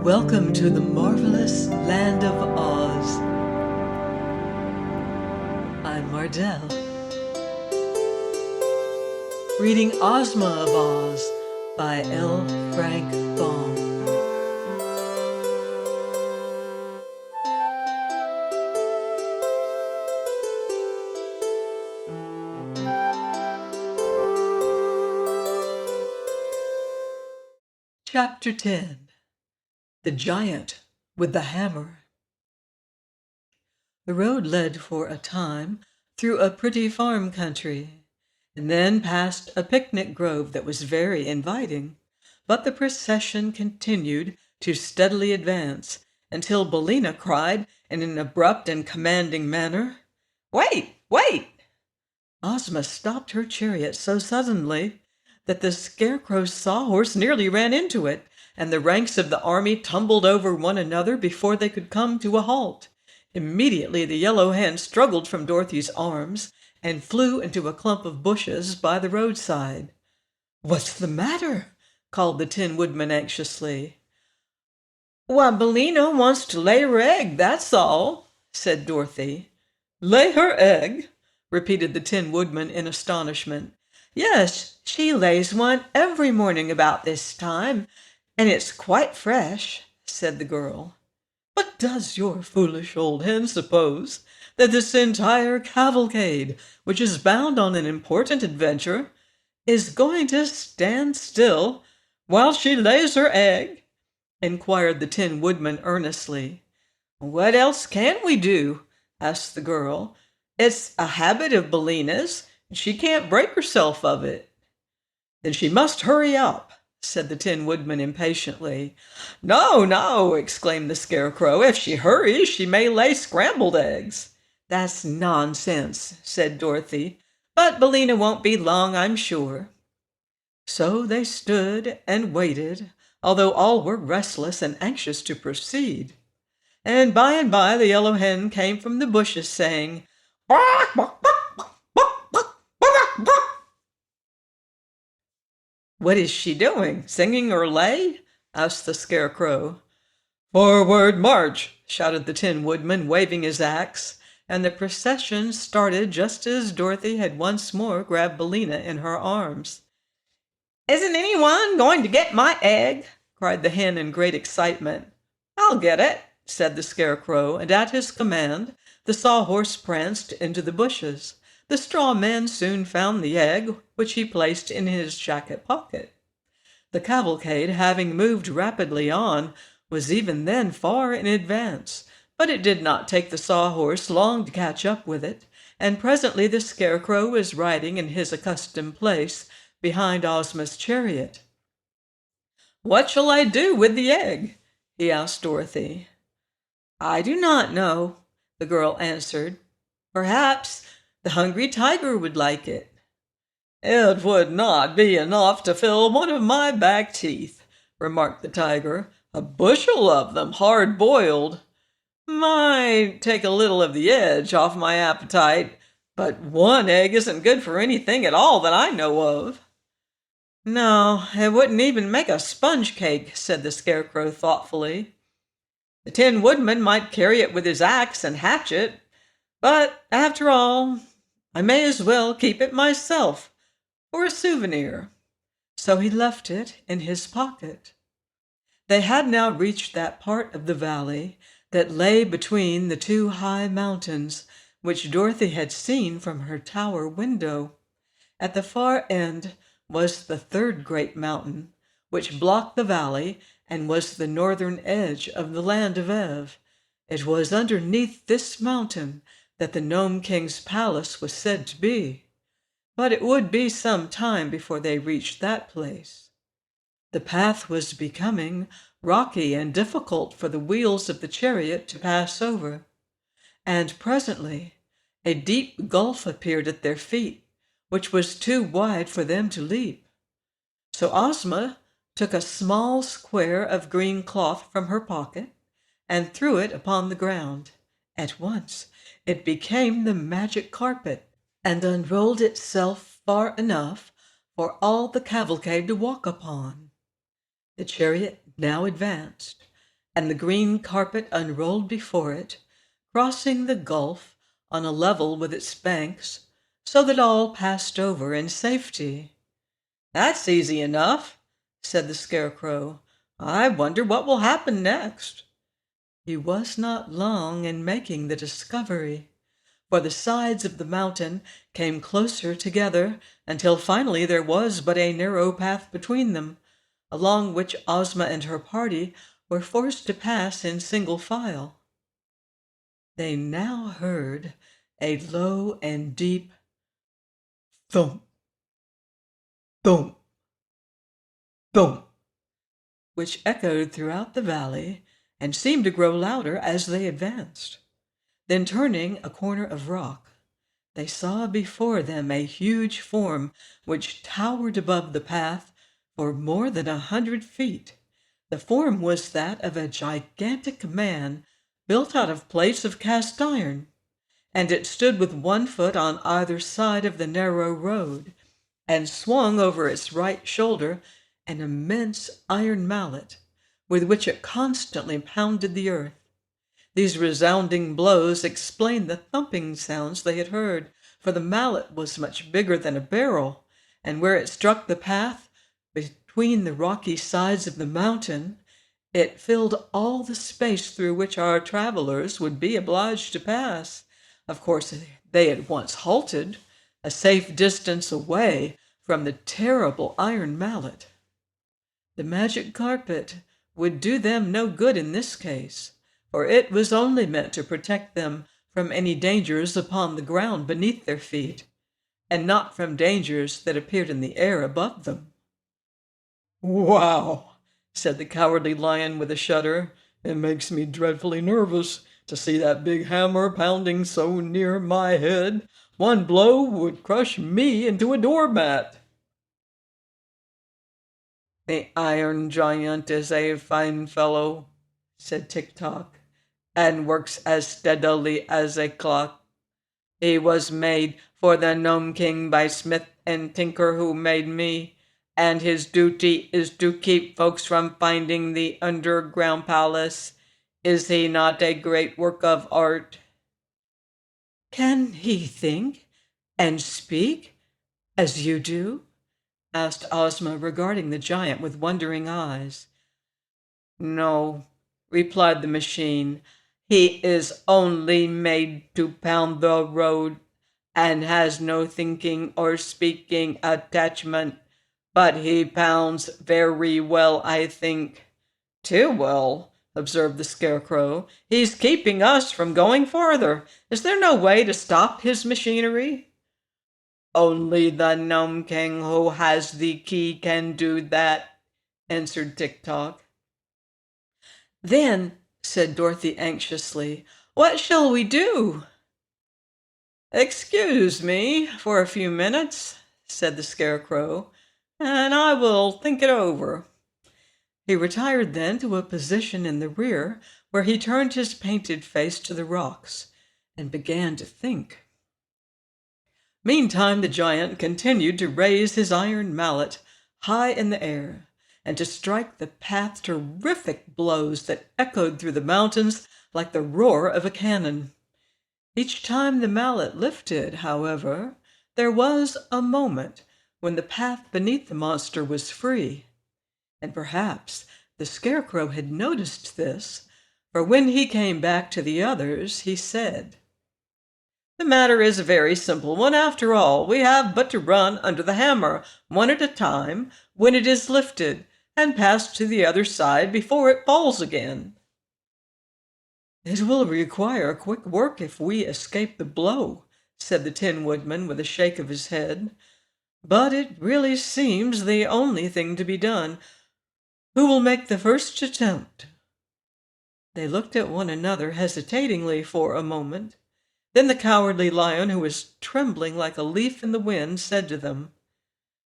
Welcome to the marvelous land of Oz. I'm Mardell, reading Ozma of Oz by L. Frank Baum. Chapter 10. The Giant with the Hammer. The road led for a time through a pretty farm country, and then past a picnic grove that was very inviting. But the procession continued to steadily advance until Billina cried in an abrupt and commanding manner, "Wait, wait!" Ozma stopped her chariot so suddenly that the Scarecrow's sawhorse nearly ran into it, and the ranks of the army tumbled over one another before they could come to a halt. Immediately the Yellow Hen struggled from Dorothy's arms and flew into a clump of bushes by the roadside. "What's the matter?" called the Tin Woodman anxiously. "Why, Billina wants to lay her egg, that's all," said Dorothy. "Lay her egg?" repeated the Tin Woodman in astonishment. "Yes, she lays one every morning about this time, and it's quite fresh," said the girl. "But does your foolish old hen suppose that this entire cavalcade, which is bound on an important adventure, is going to stand still while she lays her egg?" inquired the Tin Woodman earnestly. "What else can we do?" asked the girl. "It's a habit of Billina's. She can't break herself of it." "Then she must hurry up," said the Tin Woodman impatiently. "No, no!" exclaimed the Scarecrow. "If she hurries, she may lay scrambled eggs." "That's nonsense," said Dorothy. "But Billina won't be long, I'm sure." So they stood and waited, although all were restless and anxious to proceed. And by the Yellow Hen came from the bushes saying, "Quack, quack, quack, quack, quack, quack, quack." "What is she doing, singing her lay?" asked the Scarecrow. "Forward march!" shouted the Tin Woodman, waving his axe, and the procession started just as Dorothy had once more grabbed Billina in her arms. "Isn't anyone going to get my egg?" cried the hen in great excitement. "I'll get it," said the Scarecrow, and at his command the Sawhorse pranced into the bushes. The straw man soon found the egg, which he placed in his jacket pocket. The cavalcade, having moved rapidly on, was even then far in advance, but it did not take the Sawhorse long to catch up with it, and presently the Scarecrow was riding in his accustomed place behind Ozma's chariot. "What shall I do with the egg?" he asked Dorothy. "I do not know," the girl answered. "Perhaps the hungry tiger would like it." "It would not be enough to fill one of my back teeth," remarked the tiger. "A bushel of them, hard boiled, might take a little of the edge off my appetite, but one egg isn't good for anything at all that I know of." "No, it wouldn't even make a sponge cake," said the Scarecrow thoughtfully. "The Tin Woodman might carry it with his axe and hatchet, but after all, I may as well keep it myself for a souvenir." So he left it in his pocket. They had now reached that part of the valley that lay between the two high mountains, which Dorothy had seen from her tower window. At the far end was the third great mountain, which blocked the valley and was the northern edge of the land of Ev. It was underneath this mountain that the Nome King's palace was said to be. But it would be some time before they reached that place. The path was becoming rocky and difficult for the wheels of the chariot to pass over, and presently a deep gulf appeared at their feet, which was too wide for them to leap. So Ozma took a small square of green cloth from her pocket and threw it upon the ground. At once it became the magic carpet and unrolled itself far enough for all the cavalcade to walk upon. The chariot now advanced, and the green carpet unrolled before it, crossing the gulf on a level with its banks, so that all passed over in safety. "That's easy enough," said the Scarecrow. "I wonder what will happen next." He was not long in making the discovery, for the sides of the mountain came closer together until finally there was but a narrow path between them, along which Ozma and her party were forced to pass in single file. They now heard a low and deep thump, thump, thump, which echoed throughout the valley and seemed to grow louder as they advanced. Then, turning a corner of rock, they saw before them a huge form which towered above the path for more than 100 feet. The form was that of a gigantic man built out of plates of cast iron, and it stood with one foot on either side of the narrow road, and swung over its right shoulder an immense iron mallet, with which it constantly pounded the earth. These resounding blows explained the thumping sounds they had heard, for the mallet was much bigger than a barrel, and where it struck the path between the rocky sides of the mountain, it filled all the space through which our travelers would be obliged to pass. Of course, they at once halted, a safe distance away from the terrible iron mallet. The magic carpet would do them no good in this case, for it was only meant to protect them from any dangers upon the ground beneath their feet, and not from dangers that appeared in the air above them. "Wow," said the Cowardly Lion with a shudder. "It makes me dreadfully nervous to see that big hammer pounding so near my head. One blow would crush me into a doormat." "The Iron Giant is a fine fellow," said Tik-Tok, "and works as steadily as a clock. He was made for the Nome King by Smith and Tinker, who made me, and his duty is to keep folks from finding the underground palace. Is he not a great work of art?" "Can he think and speak as you do?" asked Ozma, regarding the giant with wondering eyes. "No," replied the machine. "He is only made to pound the road, and has no thinking or speaking attachment. But he pounds very well, I think." "Too well," observed the Scarecrow. "He's keeping us from going farther. Is there no way to stop his machinery?" "Only the Nome King, who has the key, can do that," answered Tik-Tok. "Then," said Dorothy anxiously, "what shall we do?" "Excuse me for a few minutes," said the Scarecrow, "and I will think it over." He retired then to a position in the rear, where he turned his painted face to the rocks and began to think. Meantime, the giant continued to raise his iron mallet high in the air and to strike the path terrific blows that echoed through the mountains like the roar of a cannon. Each time the mallet lifted, however, there was a moment when the path beneath the monster was free, and perhaps the Scarecrow had noticed this, for when he came back to the others, he said, "The matter is a very simple one after all. We have but to run under the hammer, one at a time, when it is lifted, and pass to the other side before it falls again." "It will require quick work if we escape the blow," said the Tin Woodman with a shake of his head. "But it really seems the only thing to be done. Who will make the first attempt?" They looked at one another hesitatingly for a moment. Then the Cowardly Lion, who was trembling like a leaf in the wind, said to them,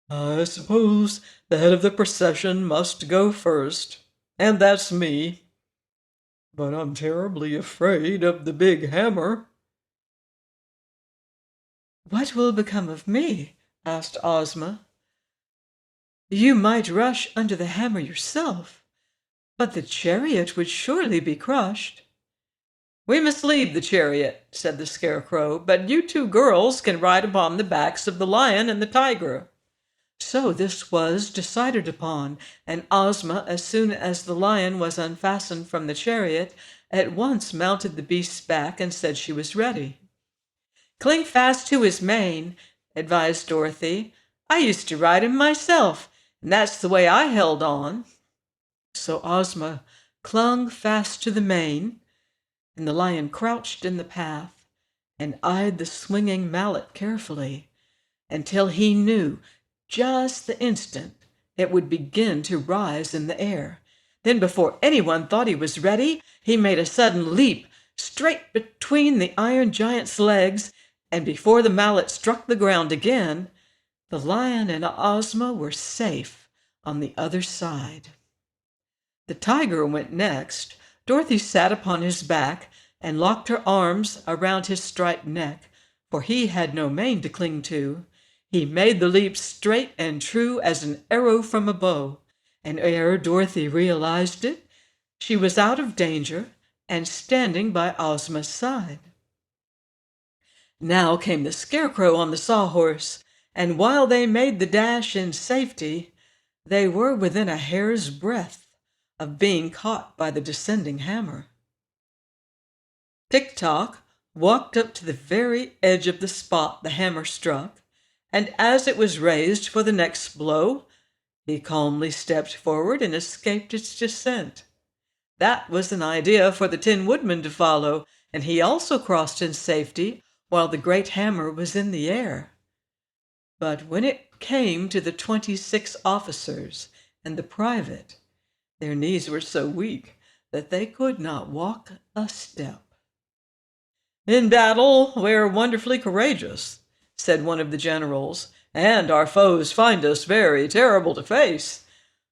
"I suppose the head of the procession must go first, and that's me. But I'm terribly afraid of the big hammer." "What will become of me?" asked Ozma. "You might rush under the hammer yourself, But the chariot would surely be crushed. "We must leave the chariot," said the Scarecrow, "but you two girls can ride upon the backs of the lion and the tiger." So this was decided upon, and Ozma, as soon as the lion was unfastened from the chariot, at once mounted the beast's back and said she was ready. "Cling fast to his mane," advised Dorothy. "I used to ride him myself, and that's the way I held on." So Ozma clung fast to the mane, and the lion crouched in the path and eyed the swinging mallet carefully until he knew just the instant it would begin to rise in the air. Then, before anyone thought he was ready, he made a sudden leap straight between the iron giant's legs, and before the mallet struck the ground again, the lion and Ozma were safe on the other side. The tiger went next. Dorothy sat upon his back and locked her arms around his striped neck, for he had no mane to cling to. He made the leap straight and true as an arrow from a bow, and ere Dorothy realized it, she was out of danger and standing by Ozma's side. Now came the Scarecrow on the Sawhorse, and while they made the dash in safety, they were within a hair's breadth of being caught by the descending hammer. Tick-Tock walked up to the very edge of the spot the hammer struck, and as it was raised for the next blow, he calmly stepped forward and escaped its descent. That was an idea for the Tin Woodman to follow, and he also crossed in safety while the great hammer was in the air. But when it came to the 26 officers and the private, their knees were so weak that they could not walk a step. "In battle, we are wonderfully courageous," said one of the generals, "and our foes find us very terrible to face.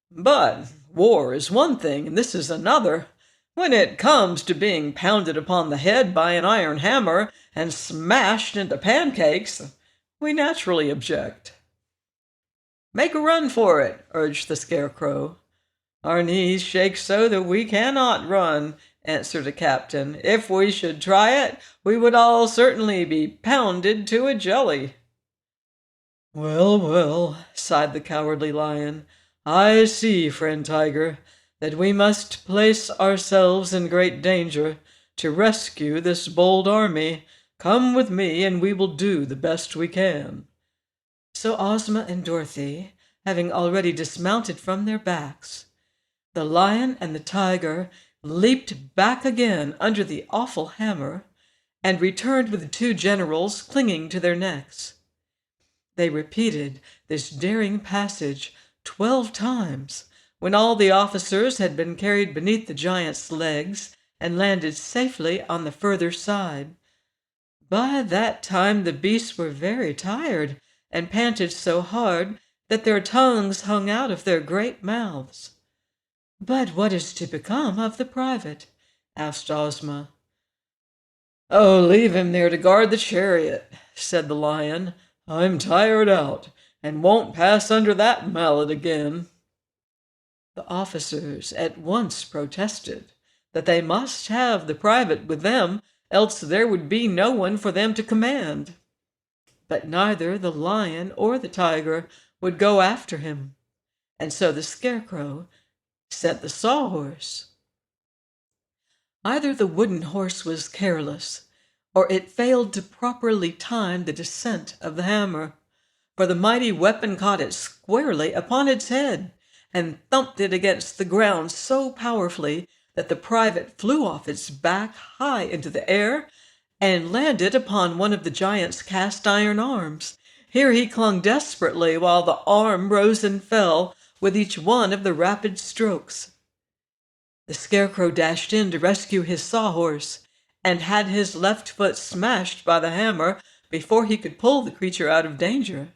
But war is one thing, and this is another. When it comes to being pounded upon the head by an iron hammer and smashed into pancakes, we naturally object." "Make a run for it," urged the Scarecrow. "Our knees shake so that we cannot run," answered a captain. "If we should try it, we would all certainly be pounded to a jelly." "Well, well," sighed the Cowardly Lion, "I see, friend Tiger, that we must place ourselves in great danger to rescue this bold army. Come with me, and we will do the best we can." So Ozma and Dorothy, having already dismounted from their backs, the lion and the tiger leaped back again under the awful hammer and returned with the two generals clinging to their necks. They repeated this daring passage 12 times when all the officers had been carried beneath the giant's legs and landed safely on the further side. By that time the beasts were very tired and panted so hard that their tongues hung out of their great mouths. "But what is to become of the private?" asked Ozma. "Oh, leave him there to guard the chariot," said the lion. "I'm tired out, and won't pass under that mallet again." The officers at once protested that they must have the private with them, else there would be no one for them to command. But neither the lion or the tiger would go after him, and so the Scarecrow sent the Sawhorse. Either the wooden horse was careless, or it failed to properly time the descent of the hammer, for the mighty weapon caught it squarely upon its head and thumped it against the ground so powerfully that the private flew off its back high into the air and landed upon one of the giant's cast-iron arms. Here he clung desperately while the arm rose and fell with each one of the rapid strokes. The Scarecrow dashed in to rescue his Sawhorse and had his left foot smashed by the hammer before he could pull the creature out of danger.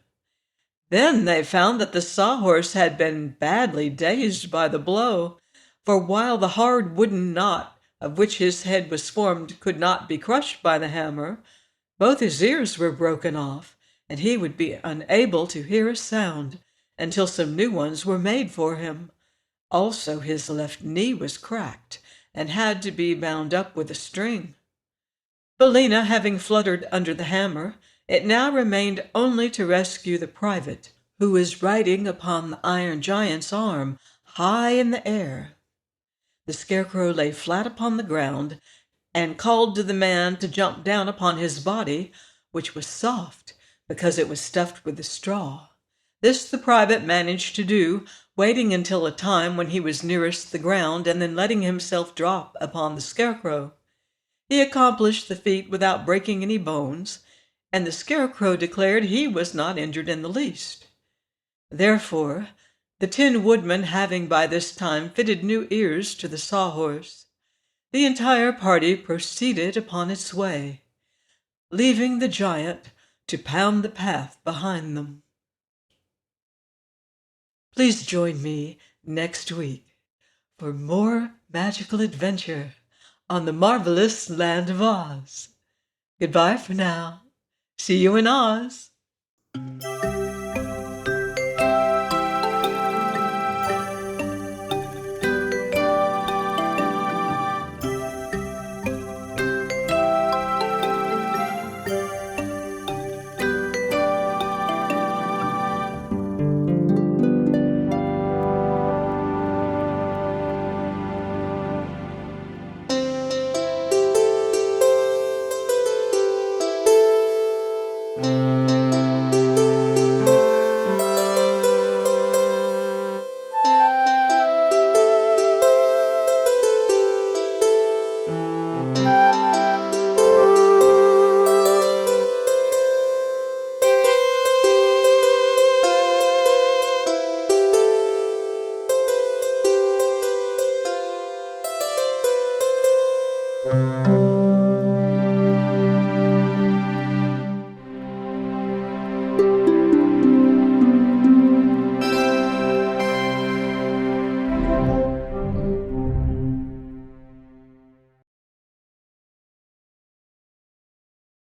Then they found that the Sawhorse had been badly dazed by the blow, for while the hard wooden knot of which his head was formed could not be crushed by the hammer, both his ears were broken off, and he would be unable to hear a sound until some new ones were made for him. Also, his left knee was cracked and had to be bound up with a string. Bellina having fluttered under the hammer, it now remained only to rescue the private, who was riding upon the iron giant's arm, high in the air. The scarecrow lay flat upon the ground and called to the man to jump down upon his body, which was soft because it was stuffed with straw. This the private managed to do, waiting until a time when he was nearest the ground and then letting himself drop upon the scarecrow. He accomplished the feat without breaking any bones, and the scarecrow declared he was not injured in the least. Therefore, the Tin Woodman having by this time fitted new ears to the sawhorse, the entire party proceeded upon its way, leaving the giant to pound the path behind them. Please join me next week for more magical adventure on the marvelous land of Oz. Goodbye for now. See you in Oz. Thank you.